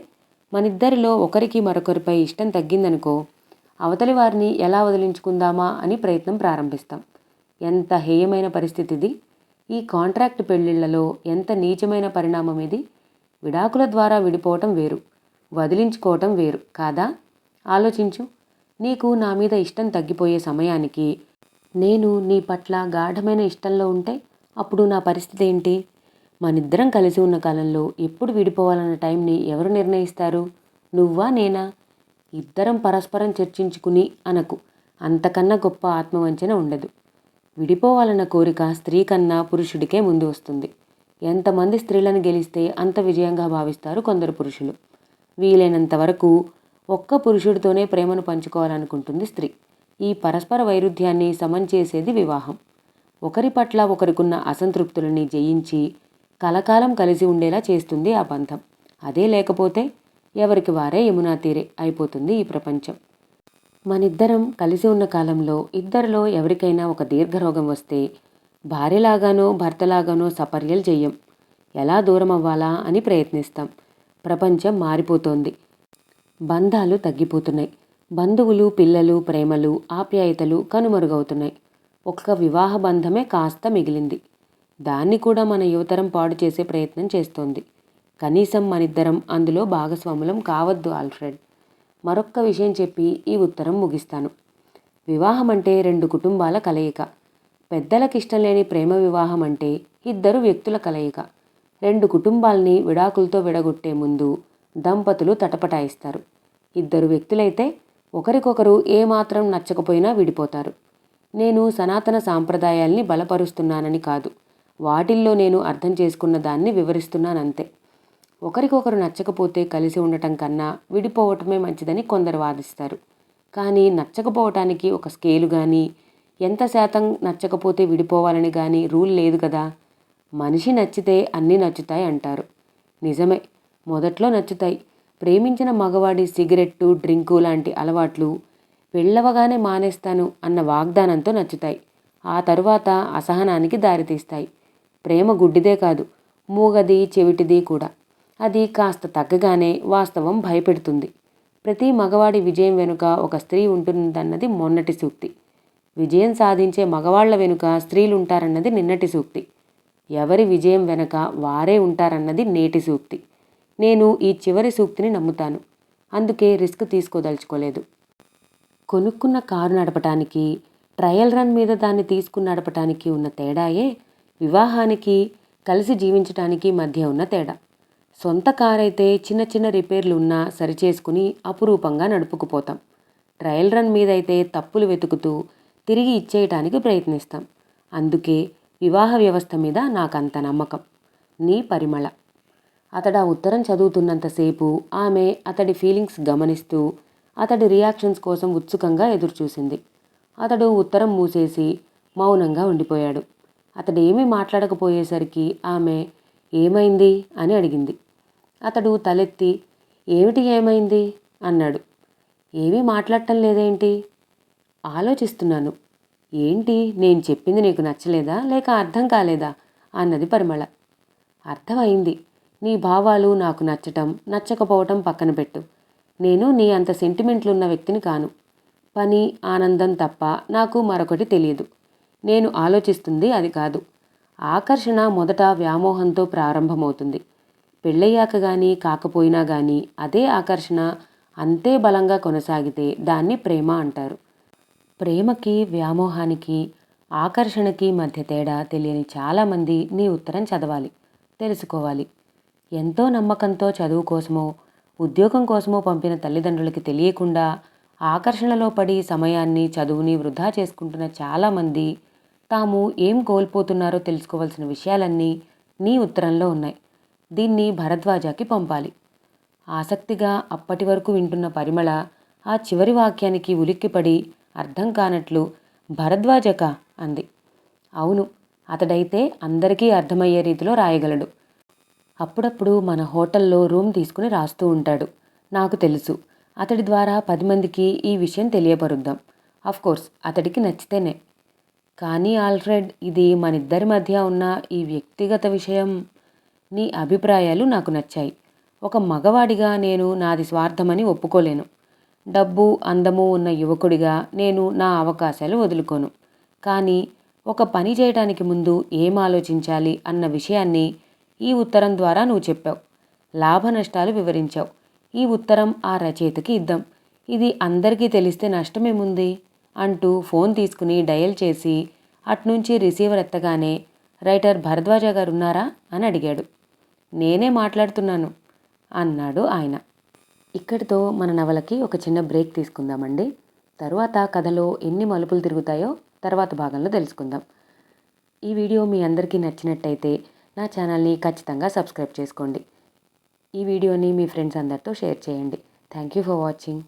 మనిద్దరిలో ఒకరికి మరొకరిపై ఇష్టం తగ్గిందనుకో, అవతలి వారిని ఎలా వదిలించుకుందామా అని ప్రయత్నం ప్రారంభిస్తాం. ఎంత హేయమైన పరిస్థితి ఇది! ఈ కాంట్రాక్ట్ పెళ్లిళ్లలో ఎంత నీచమైన పరిణామం ఇది! విడాకుల ద్వారా విడిపోవటం వేరు, వదిలించుకోవటం వేరు కాదా? ఆలోచించు. నీకు నా మీద ఇష్టం తగ్గిపోయే సమయానికి నేను నీ పట్ల గాఢమైన ఇష్టంలో ఉంటే అప్పుడు నా పరిస్థితి ఏంటి? మనిద్దరం కలిసి ఉన్న కాలంలో ఎప్పుడు విడిపోవాలన్న టైంని ఎవరు నిర్ణయిస్తారు? నువ్వా నేనా? ఇద్దరం పరస్పరం చర్చించుకుని అనకు. అంతకన్నా గొప్ప ఆత్మవంచన ఉండదు. విడిపోవాలన్న కోరిక స్త్రీ కన్నా పురుషుడికే ముందు వస్తుంది. ఎంతమంది స్త్రీలను గెలిస్తే అంత విజయంగా భావిస్తారు కొందరు పురుషులు. వీలైనంత వరకు ఒక్క పురుషుడితోనే ప్రేమను పంచుకోవాలనుకుంటుంది స్త్రీ. ఈ పరస్పర వైరుధ్యాన్ని సమం చేసేది వివాహం. ఒకరి పట్ల ఒకరికున్న అసంతృప్తులని జయించి కలకాలం కలిసి ఉండేలా చేస్తుంది ఆ బంధం. అదే లేకపోతే ఎవరికి వారే యమునా తీరే అయిపోతుంది ఈ ప్రపంచం. మనిద్దరం కలిసి ఉన్న కాలంలో ఇద్దరిలో ఎవరికైనా ఒక దీర్ఘరోగం వస్తే భార్యలాగానో భర్తలాగానో సపర్యలు చెయ్యం. ఎలా దూరం అవ్వాలా అని ప్రయత్నిస్తాం. ప్రపంచం మారిపోతోంది. బంధాలు తగ్గిపోతున్నాయి. బంధువులు, పిల్లలు, ప్రేమలు, ఆప్యాయతలు కనుమరుగవుతున్నాయి. ఒక్క వివాహ బంధమే కాస్త మిగిలింది. దాన్ని కూడా మన యువతరం పాడు చేసే ప్రయత్నం చేస్తోంది. కనీసం మనిద్దరం అందులో భాగస్వాములం కావద్దు ఆల్ఫ్రెడ్. మరొక్క విషయం చెప్పి ఈ ఉత్తరం ముగిస్తాను. వివాహం అంటే 2 కుటుంబాల కలయిక. పెద్దలకిష్టం లేని ప్రేమ వివాహం అంటే 2 వ్యక్తుల కలయిక. 2 కుటుంబాల్ని విడాకులతో విడగొట్టే ముందు దంపతులు తటపటాయిస్తారు. 2 వ్యక్తులైతే ఒకరికొకరు ఏమాత్రం నచ్చకపోయినా విడిపోతారు. నేను సనాతన సాంప్రదాయాల్ని బలపరుస్తున్నానని కాదు, వాటిల్లో నేను అర్థం చేసుకున్న దాన్ని వివరిస్తున్నానంతే. ఒకరికొకరు నచ్చకపోతే కలిసి ఉండటం కన్నా విడిపోవటమే మంచిదని కొందరు వాదిస్తారు. కానీ నచ్చకపోవటానికి ఒక స్కేలు కానీ, ఎంత శాతం నచ్చకపోతే విడిపోవాలని కానీ రూల్ లేదు కదా. మనిషి నచ్చితే అన్నీ నచ్చుతాయి అంటారు. నిజమే, మొదట్లో నచ్చుతాయి. ప్రేమించిన మగవాడి సిగరెట్టు, డ్రింకు లాంటి అలవాట్లు పెళ్ళవగానే మానేస్తాను అన్న వాగ్దానంతో నచ్చుతాయి. ఆ తరువాత అసహనానికి దారితీస్తాయి. ప్రేమ గుడ్డిదే కాదు, మూగది, చెవిటిది కూడా. అది కాస్త తగ్గగానే వాస్తవం భయపెడుతుంది. ప్రతి మగవాడి విజయం వెనుక ఒక స్త్రీ ఉంటుందన్నది మొన్నటి సూక్తి. విజయం సాధించే మగవాళ్ల వెనుక స్త్రీలుంటారన్నది నిన్నటి సూక్తి. ఎవరి విజయం వెనక వారే ఉంటారన్నది నేటి సూక్తి. నేను ఈ చివరి సూక్తిని నమ్ముతాను. అందుకే రిస్క్ తీసుకోదలుచుకోలేదు. కొనుక్కున్న కారు నడపటానికి, ట్రయల్ రన్ మీద దాన్ని తీసుకుని నడపటానికి ఉన్న తేడాయే వివాహానికి, కలిసి జీవించటానికి మధ్య ఉన్న తేడా. సొంత కారైతే చిన్న చిన్న రిపేర్లు ఉన్నా సరిచేసుకుని అపురూపంగా నడుపుకుపోతాం. ట్రయల్ రన్ మీద అయితే తప్పులు వెతుకుతూ తిరిగి ఇచ్చేయటానికి ప్రయత్నిస్తాం. అందుకే వివాహ వ్యవస్థ మీద నాకంత నమ్మకం. నీ పరిమళ. అతడు ఆ ఉత్తరం చదువుతున్నంతసేపు ఆమె అతడి ఫీలింగ్స్ గమనిస్తూ అతడి రియాక్షన్స్ కోసం ఉత్సుకంగా ఎదురుచూసింది. అతడు ఉత్తరం మూసేసి మౌనంగా ఉండిపోయాడు. అతడేమీ మాట్లాడకపోయేసరికి ఆమె ఏమైంది అని అడిగింది. అతడు తలెత్తి ఏమిటి ఏమైంది అన్నాడు. ఏమీ మాట్లాడటం లేదేంటి? ఆలోచిస్తున్నాను. ఏంటి, నేను చెప్పింది నీకు నచ్చలేదా లేక అర్థం కాలేదా అన్నది పరిమళ. అర్థమైంది. నీ భావాలు నాకు నచ్చటం నచ్చకపోవటం పక్కన పెట్టు. నేను నీ అంత సెంటిమెంట్లున్న వ్యక్తిని కాను. పని, ఆనందం తప్ప నాకు మరొకటి తెలియదు. నేను ఆలోచిస్తుంది అది కాదు. ఆకర్షణ మొదట వ్యామోహంతో ప్రారంభమవుతుంది. పెళ్ళయ్యాక కానీ కాకపోయినా కానీ అదే ఆకర్షణ అంతే బలంగా కొనసాగితే దాన్ని ప్రేమ అంటారు. ప్రేమకి, వ్యామోహానికి, ఆకర్షణకి మధ్య తేడా తెలియని చాలామంది నీ ఉత్తరం చదవాలి, తెలుసుకోవాలి. ఎంతో నమ్మకంతో చదువు కోసమో ఉద్యోగం కోసమో పంపిన తల్లిదండ్రులకి తెలియకుండా ఆకర్షణలో పడి సమయాన్ని, చదువుని వృధా చేసుకుంటున్న చాలామంది తాము ఏం కోల్పోతున్నారో తెలుసుకోవాల్సిన విషయాలన్నీ నీ ఉత్తరంలో ఉన్నాయి. దీన్ని భరద్వాజకి పంపాలి. ఆసక్తిగా అప్పటి వరకు వింటున్న పరిమళ ఆ చివరి వాక్యానికి ఉలిక్కిపడి అర్థం కానట్లు భరద్వాజక అంది. అవును, అతడైతే అందరికీ అర్థమయ్యే రీతిలో రాయగలడు. అప్పుడప్పుడు మన హోటల్లో రూమ్ తీసుకుని రాస్తూ ఉంటాడు. నాకు తెలుసు. అతడి ద్వారా 10 మందికి ఈ విషయం తెలియపరుద్దాం. అఫ్కోర్స్ అతడికి నచ్చితేనే. కానీ ఆల్ఫ్రెడ్, ఇది మనిద్దరి మధ్య ఉన్న ఈ వ్యక్తిగత విషయం. నీ అభిప్రాయాలు నాకు నచ్చాయి. ఒక మగవాడిగా నేను నాది స్వార్థమని ఒప్పుకోలేను. డబ్బు, అందము ఉన్న యువకుడిగా నేను నా అవకాశాలు వదులుకోను. కానీ ఒక పని చేయడానికి ముందు ఏం ఆలోచించాలి అన్న విషయాన్ని ఈ ఉత్తరం ద్వారా నువ్వు చెప్పావు. లాభ నష్టాలు వివరించావు. ఈ ఉత్తరం ఆ రచయితకి ఇద్దాం. ఇది అందరికీ తెలిస్తే నష్టమేముంది అంటూ ఫోన్ తీసుకుని డయల్ చేసి అట్నుంచి రిసీవర్ ఎత్తగానే రైటర్ భరద్వాజ గారు ఉన్నారా అని అడిగాడు. నేనే మాట్లాడుతున్నాను అన్నాడు ఆయన. ఇక్కడితో మన నవలకి ఒక చిన్న బ్రేక్ తీసుకుందామండి. తరువాత కథలో ఎన్ని మలుపులు తిరుగుతాయో తర్వాత భాగంలో తెలుసుకుందాం. ఈ వీడియో మీ అందరికీ నచ్చినట్టయితే నా ఛానల్ని ఖచ్చితంగా సబ్స్క్రైబ్ చేసుకోండి. ఈ వీడియోని మీ ఫ్రెండ్స్ అందరితో షేర్ చేయండి. Thank you for watching.